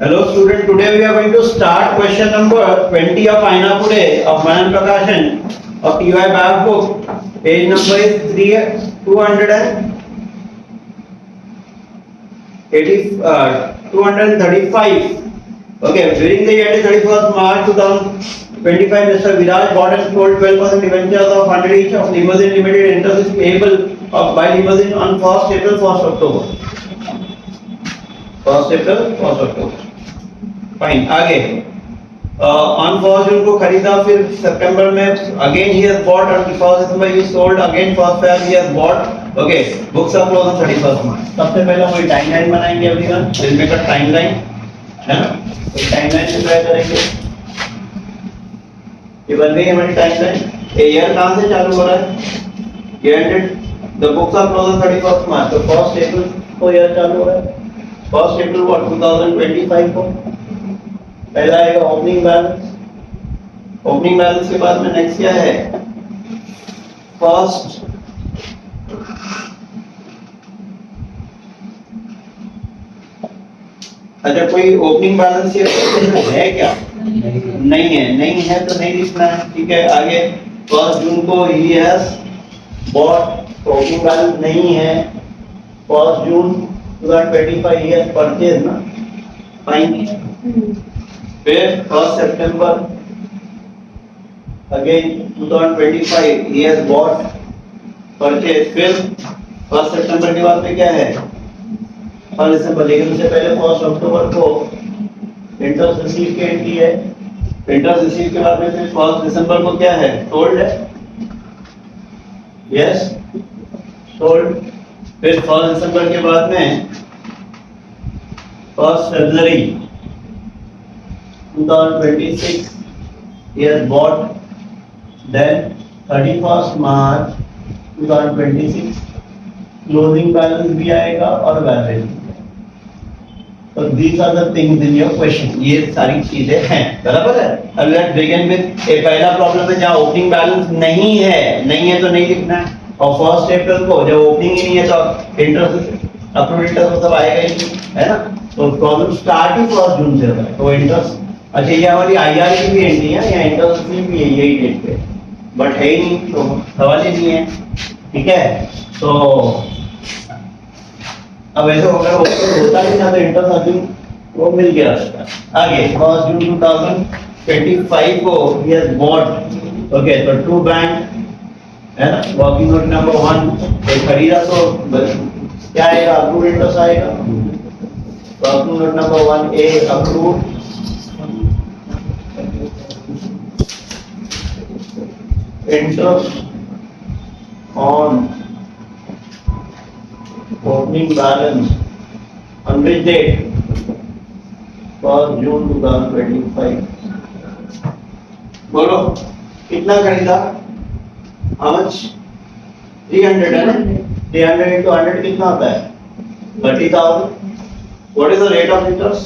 Hello student, today we are going to start question number 20 of Ainapude of Manan Prakashan of TY Bag book. Page number is 235. Okay, during the year 31st March 2025, Mr. Viraj bought and sold 12% debentures of 100 each of Limousine Limited. Interest is payable by Limousine on 1st April, 1st October. 1st April, 1st October. Fine आगे on first June को खरीदा, फिर सितंबर में again ही has bought, और first दिसंबर ही सोल्ड, अगेन फर्स्ट फेब ही has bought. Okay, books are close on 31st March. सबसे पहले हम टाइमलाइन बनाएंगे everyone. Will make a timeline, है ना? तो टाइमलाइन से ट्राई करेंगे. ये बन गई हमारी टाइमलाइन. ये ईयर कहां से चालू हो रहा है? ये ended the books are close on 31st March. तो फर्स्ट अप्रैल को ईयर चालू हो रहा है. फर्स्ट अप्रैल 2025 को पहला आएगा ओपनिंग बैलेंस. ओपनिंग बैलेंस के बाद में नेक्स्ट क्या है? फर्स्ट अच्छा, कोई ओपनिंग बैलेंस ये है क्या? नहीं है. नहीं है तो नहीं लिखना है. ठीक है, आगे फर्स्ट जून को ही हैज बॉट, ओपनिंग बैलेंस नहीं है. First June 2025 he has purchase ना. फाइन. फिर first September again 2025 he has bought, purchase. फिर फर्स्ट सितंबर के बाद में क्या है? फर्स्ट दिसंबर. लेकिन उससे पहले फर्स्ट अक्टूबर को इंटरेस्ट रिसीव की एंट्री है. इंटरेस्ट रिसीव के बाद में फिर फर्स्ट दिसंबर को क्या है? सोल्ड है. Yes, sold. फिर फर्स्ट दिसंबर के बाद में first February 2026 he has bought. Then 31st March 2026 closing balance भी आएगा और बैलेंस. तो these are the things in your question. ये सारी चीजें हैं, बराबर है. अब let's begin with एक पहला प्रॉब्लम है जहाँ ओपनिंग बैलेंस नहीं है. नहीं है तो नहीं लिखना है. और फर्स्ट अप्रैल को जब ओपनिंग ही नहीं है तो इंटरेस्ट अप्रूव्ड इंटरेस्ट सब आएगा ही, है ना? तो प्रॉब्लम स्टार्ट ही फर्स्ट जून से होता है. तो इंटरेस्ट, अच्छा ये हमारी आईआर की भी एंट्री है, या इंटरेस्ट भी है यही डेट पे, बट है ही नहीं तो सवाल ही नहीं है. ठीक है, तो अब ऐसे अगर होता ही ना तो इंटरेस्ट अभी वो मिल गया रहता. आगे फर्स्ट जून 2025 को ही हैज बॉट. ओके, तो टू बैंक, है ना? वर्किंग नोट नंबर 1 तो खरीदा, तो क्या आएगा? अप्रूव्ड इंटरेस्ट आएगा. Working note number 1 A approved. Interest on opening balance on which date? 1st June 2025. बोलो कितना खरीदा? How much? 300 है ना? 300 into 100 कितना होता है? 30,000. What is the rate of interest?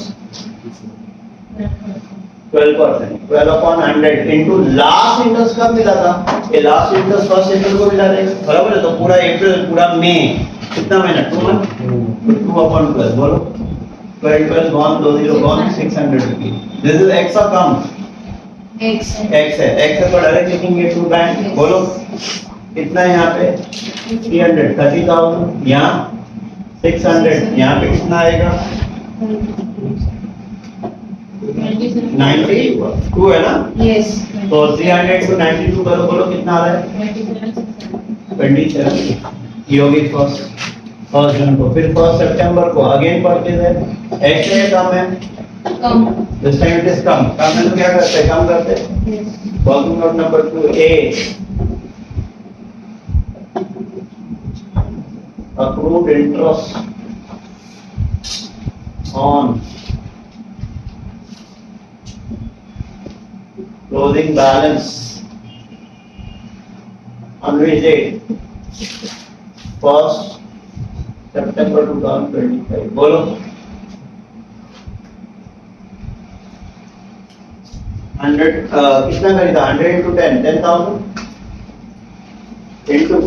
12%. 12 upon 100 into last interest कब मिला था? ये लास्ट इंटरेस्ट फर्स्ट अप्रैल को मिला था, बराबर है? तो पूरा अप्रैल, पूरा मई, कितना महीना? 2 मंथ. 2 upon 12. बोलो 12 gone, 20 gone, 600 rupees. This is x और कम? एक्स है. एक्स है. एक्स है तो डायरेक्ट लिखेंगे टू बैंक. बोलो कितना है यहाँ पे? 300. 30,000 यहाँ, 600 यहाँ पे कितना आएगा? 92 है ना? यस. तो 300 to 92 करो, बोलो कितना आ रहा है? 27. ये होगी फर्स्ट जून को. फिर फर्स्ट सितंबर को अगेन परचेज है. एक्स है कम है? कम. दिस टाइम इट इज कम. कम है तो क्या करते हैं? कम करते हैं. Working note number 2 A approved interest on closing balance on which date? 1st September 2025. बोलो 100 कितना खरीदा? 100 into 10, 10,000 into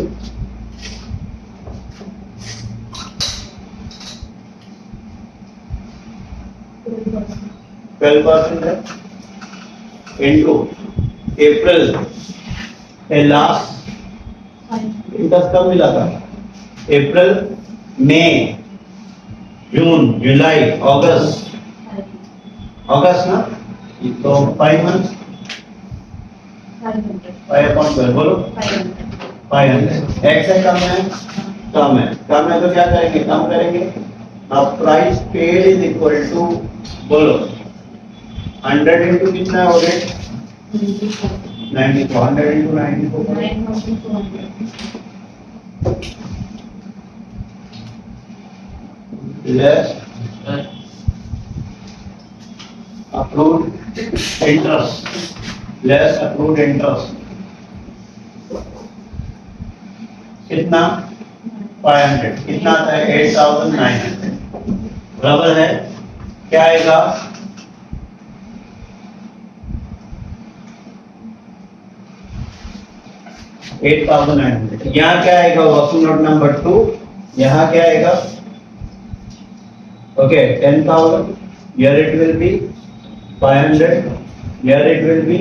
12% है इनटू अप्रैल के लास्ट इंटरेस्ट कब मिला था? अप्रैल, मई, जून, जुलाई, अगस्त, अगस्त ना, तो 5 मंथ 5/12 बोलो 500। एक्स है कम है, कम है, कम है तो क्या करेंगे? कम करेंगे। अब price paid is equal to बोलो 100 इंटू कितना हो गया? 94। 100 into 94 less approved interest, less approved interest कितना? 500। कितना आता है? 8900। बराबर है, क्या आएगा? $8,900। यहाँ क्या आएगा? Working note number 2। यहाँ क्या आएगा? Okay 10,000। Here it will be 500. Here it will be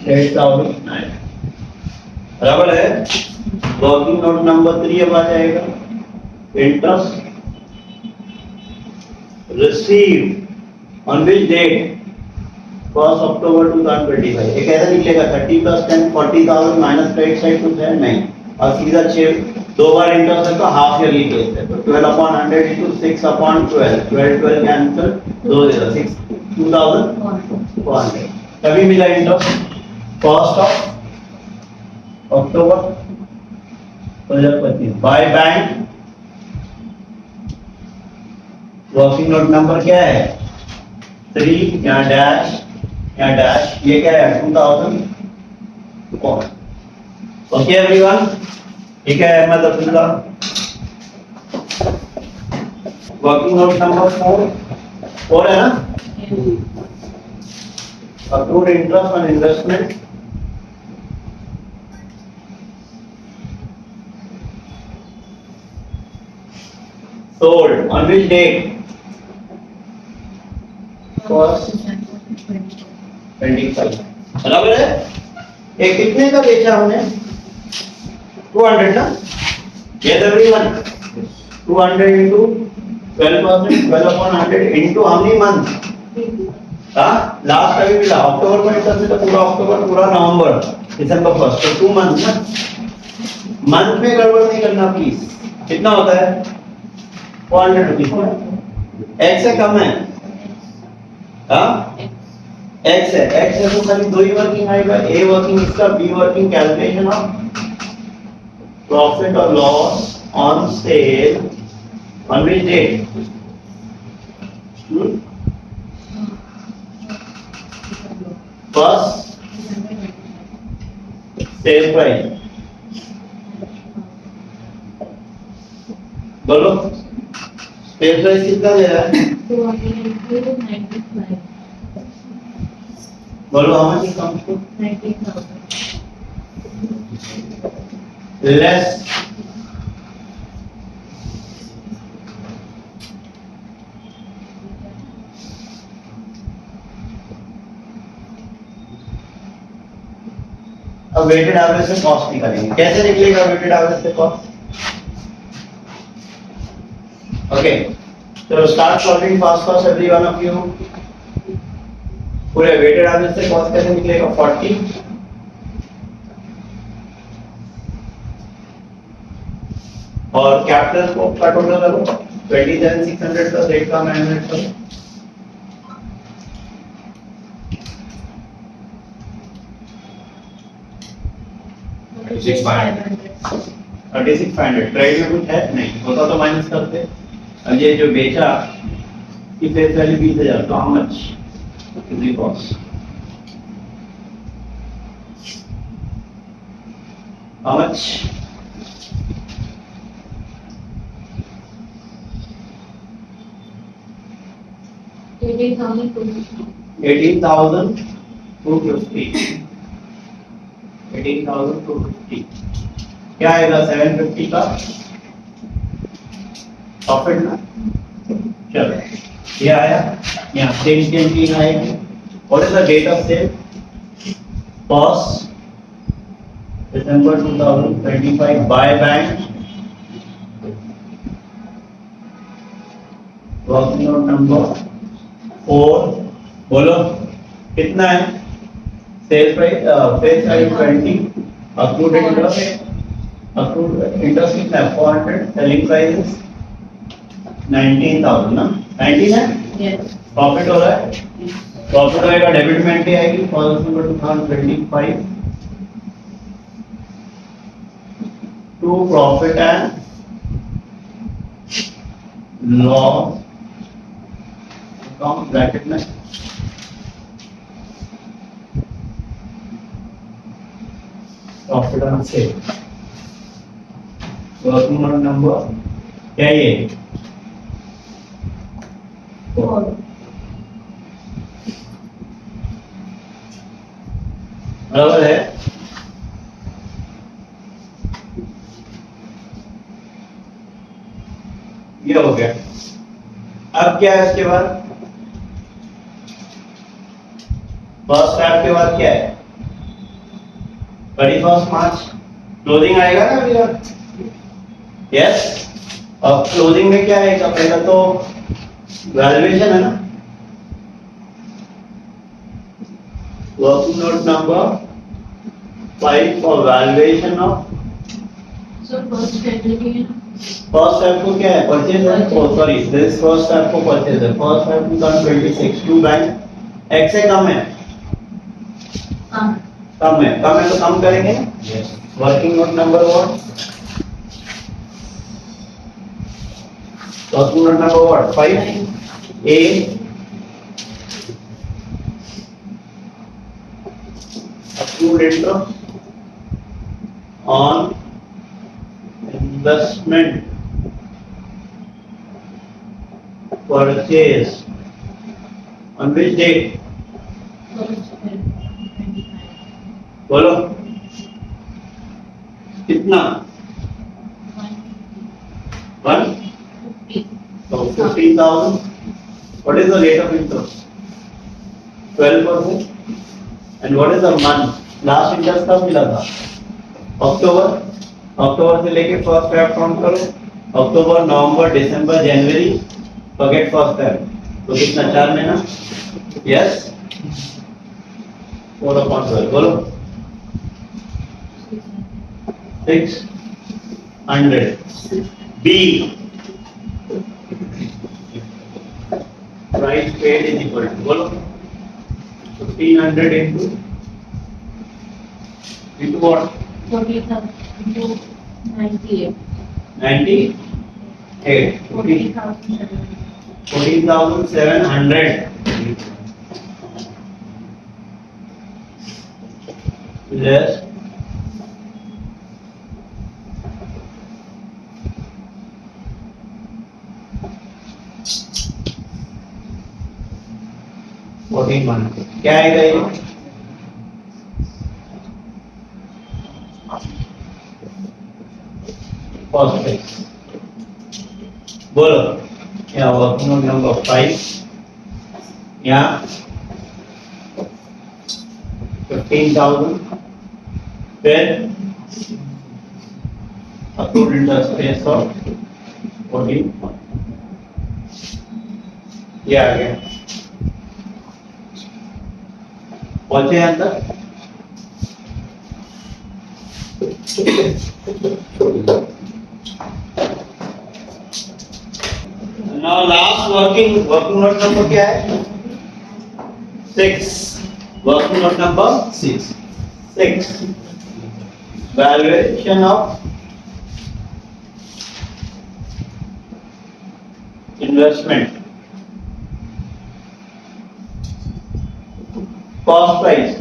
8,900। बराबर है। वर्किंग नोट नंबर 3 अब आ जाएगा। Interest receive on which date? 1 October 2025। ये कैसे निकलेगा? 30 + 10 40,000 माइनस क्रेडिट साइड कुछ है नहीं, और सीधा 6 दो बार इंटरेस्ट है तो हाफ ईयरली केस है, तो 12/100 इंटू 6/12 12 कैंसिल 2 0 6 2,400। तभी मिला interest 1 October 2025 by bank. Working note number क्या है? 3, यहाँ डैश, यहाँ डैश, ये क्या है? 2000। ओके एवरीवन, ठीक है Ahmed Abdullah. Working note number 4 है ना? Approved interest on investment sold on which date? 25। बराबर है। ये कितने का बेचा हमने? 200 ना? Yes everyone, 200 into 12%, 12/100 into how many months? हाँ, लास्ट अभी मिला अक्टूबर में इंटरेस्ट तो पूरा अक्टूबर, पूरा नवंबर, दिसंबर 1 तो 2 मंथ ना। मंथ में गड़बड़ नहीं करना प्लीज। कितना होता है? 400 रुपीज। एक्स से कम है? हाँ एक्स है तो खाली 2 ही वर्किंग आएगा, ए वर्किंग इसका, B working calculation of profit और loss on sale on which date? First sale price बोलो, सेल प्राइस कितना दे रहा है? 295 बोलो how much it comes to? 19,000 less अब वेटेड एवरेज से कॉस्ट निकालेंगे। कैसे निकलेगा वेटेड एवरेज से कॉस्ट? ओके तो start solving fast every one of you. पूरे वेटेड एवरेज से कॉस्ट कैसे निकलेगा? 40 और कैपिटल को का टोटल करो 27,600 प्लस 8,900 करो 36,500। क्रेडिट में कुछ है नहीं, होता तो माइनस करते। अब ये जो बेचा की फेस वैल्यू 20,000, तो how much is the cost? How much? $18,250। 18,250 क्या आएगा? 750 का प्रॉफिट ना। चलो ये आया, यहाँ सेल कैंटीन आएगी। What is the date of sale? 1st December 2025 by bank. Working note number 4, बोलो कितना है? Sale price face value 20, accrued interest कितना है? 400, सेलिंग प्राइस 19,000 ना, 19 है। प्रॉफिट हो रहा है, प्रॉफिट होएगा, डेबिट में एंट्री आएगी 1 December 2025 to profit and loss account bracket में profit and sale. Working note number क्या ये? बराबर है। ये हो गया। अब क्या है इसके बाद? फर्स्ट स्टेप के बाद क्या है? 31 मार्च क्लोजिंग आएगा ना भैया? यस। अब क्लोजिंग में क्या आएगा? पहला तो वैल्यूएशन है ना, working note number 5 for valuation of. First step को क्या है? परचेज है। सॉरी, दिस फर्स्ट स्टेप को परचेज है। First step 2026 to bank X से कम है, कम है तो कम करेंगे। Yes. Working note number what? Working note number what? 5 A approved interest on investment purchase on which date? बोलो कितना? 1 so 15,000. What is the rate of interest? 12%. And what is the month? Last interest कब मिला था? अक्टूबर से लेके first step count करो। अक्टूबर, नवंबर, दिसंबर, जनवरी, फॉरगेट फर्स्ट स्टेप, तो कितना? 4 महीना। यस। 4/12 बोलो 600 बी price paid is equal to, बोलो 1500 into what? 40,000 into 98. 98. 14,700 less 14 क्या आएगा ये? बोलो क्या? वर्किंग नोट नंबर 5 या 15,000 फिर अप्रूव्ड इंटरेस्ट रेट ऑफ 14 ये आ गया। पहुंचे अंदर? Now last working note number क्या है? 6. Working note number 6. Valuation of investment. Cost price.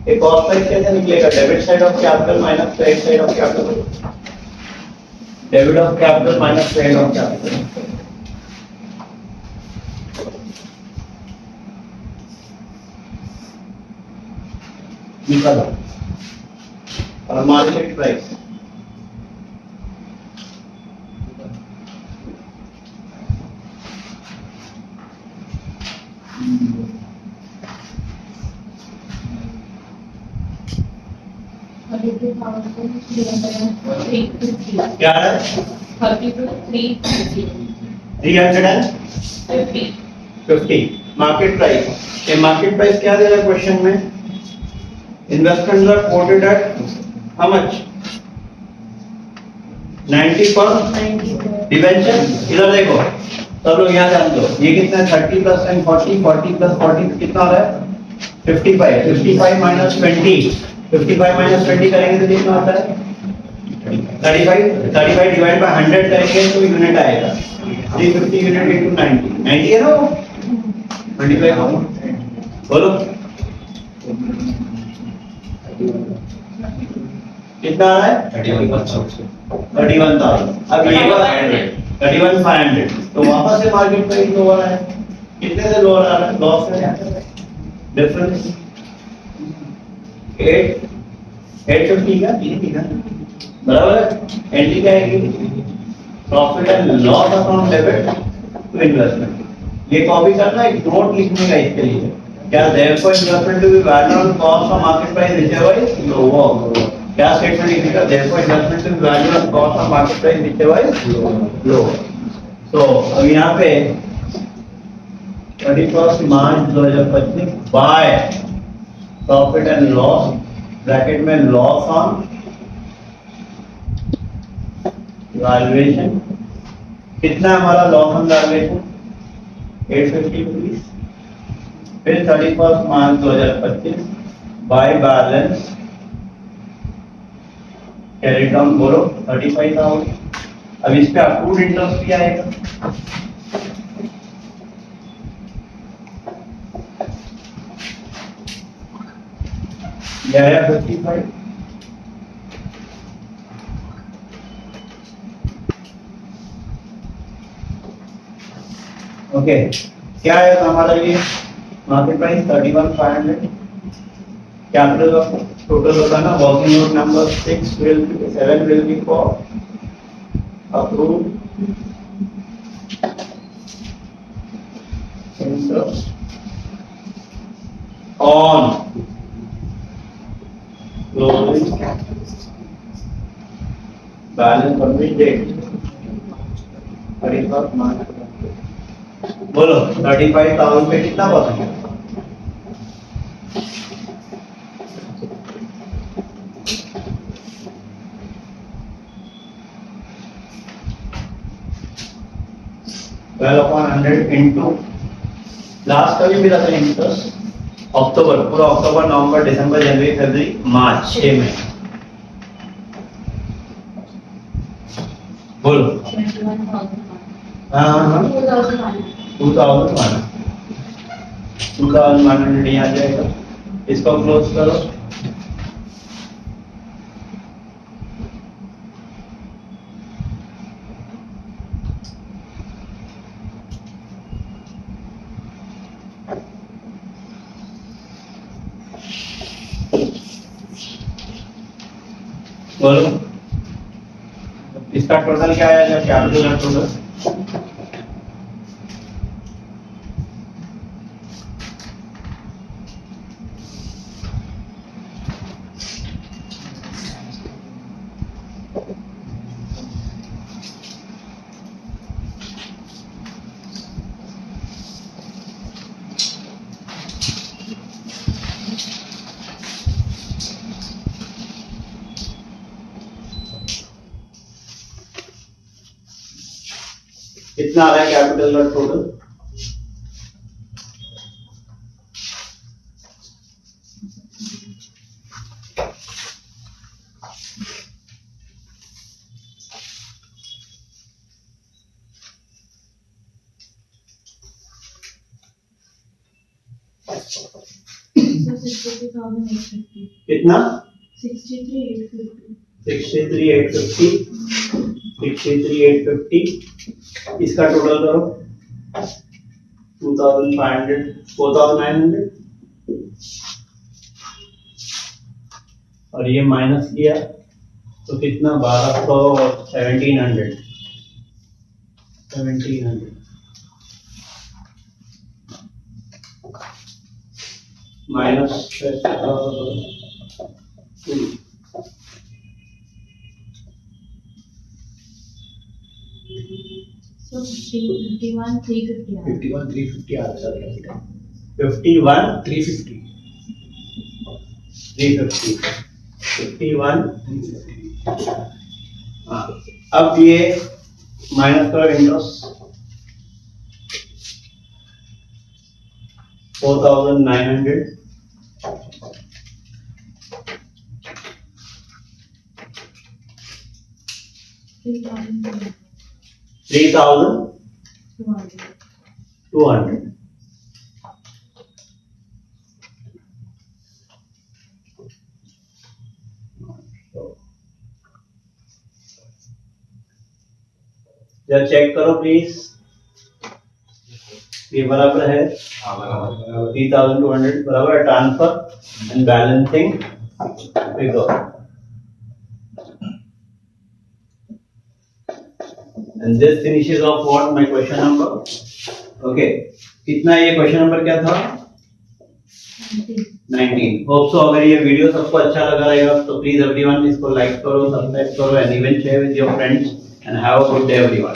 ये कॉस्ट प्राइस कैसे निकलेगा? Debit side of capital minus credit side of capital. Debit of capital minus credit of capital. निकालो और market price क्या है 350 market price. ये मार्केट प्राइस क्या दे रहा है क्वेश्चन में? Investment are quoted at how much? 90 पर डिवेंचर। इधर देखो सब लोग यहाँ ध्यान दो, ये कितना है? 30 प्लस 10 40, 40 प्लस 40 कितना हो रहा है? 55। 55 माइनस 20, 55 माइनस 20 करेंगे तो कितना होता है? 35। 35 डिवाइड बाय 100 करेंगे तो यूनिट आएगा 350 यूनिट इनटू 90। 90 है ना वो? मल्टीप्लाई करो, बोलो कितना आ रहा है? 31,000। अब ये 31,500। तो वापस से मार्केट प्राइस लोअर है। कितने से लोअर आ रहा है? लॉस है डिफरेंस 850 का, ठीक है बराबर है। एंट्री क्या आएगी? Profit and loss account debit to investment. ये कॉपी करना, एक नोट लिखने का इसके लिए। क्या therefore investment to be valued on cost of market price whichever is lower। क्या स्टेटमेंट लिखेगा? therefore investment to be valued on cost of market price whichever is lower। तो अब यहाँ पे 31 मार्च 2025 by profit and loss bracket में loss on valuation. कितना है हमारा लॉस ऑन वैल्यूएशन? 850 रुपीज। फिर 31 मार्च 2025 बाय बैलेंस कैरी डाउन बोलो 35,000। अब इस पे अप्रूव्ड इंटरेस्ट भी आएगा। यह है 55। ओके क्या है हमारा ये मार्केट प्राइस 31,500। कैपिटल टोटल होगा ना, working note number 7 will be for approve interest on closing balance on which date? 31 March. बोलो 35,000 पे कितना percent? Twelve upon 100 into last का भी मिला था इंटरेस्ट अक्टूबर, पूरा अक्टूबर नवंबर दिसंबर जनवरी फरवरी मार्च 6 महीने। बोलो 2,100 यहाँ जाएगा। इसको क्लोज करो। बोलो इसका टोटल क्या आएगा? कैपिटल टोटल कितना आ रहा है? कैपिटल का टोटल 63,850। कितना? 63,850। 63,850। 63,850 इसका टोटल करो 2,500 4,900 और ये माइनस किया तो कितना? 1,200 और 1,700 1700। minus 2. So 51, 350 आया. 51 350 आ रहा है सर कैपिटल 51 350 350 51. 350 हाँ, अब ये माइनस करो इंटरेस्ट 4,900 3,200. जरा चेक करो प्लीज, ये बराबर है 3,200 बराबर transfer and balancing figure. And this finishes off what my question number. Okay, कितना ये क्वेश्चन नंबर क्या था? 19. होप सो अगर ये वीडियो सबको अच्छा लगा रहेगा तो प्लीज एवरीवन इसको लाइक करो, सब्सक्राइब करो and even share with your friends and have a good day everyone.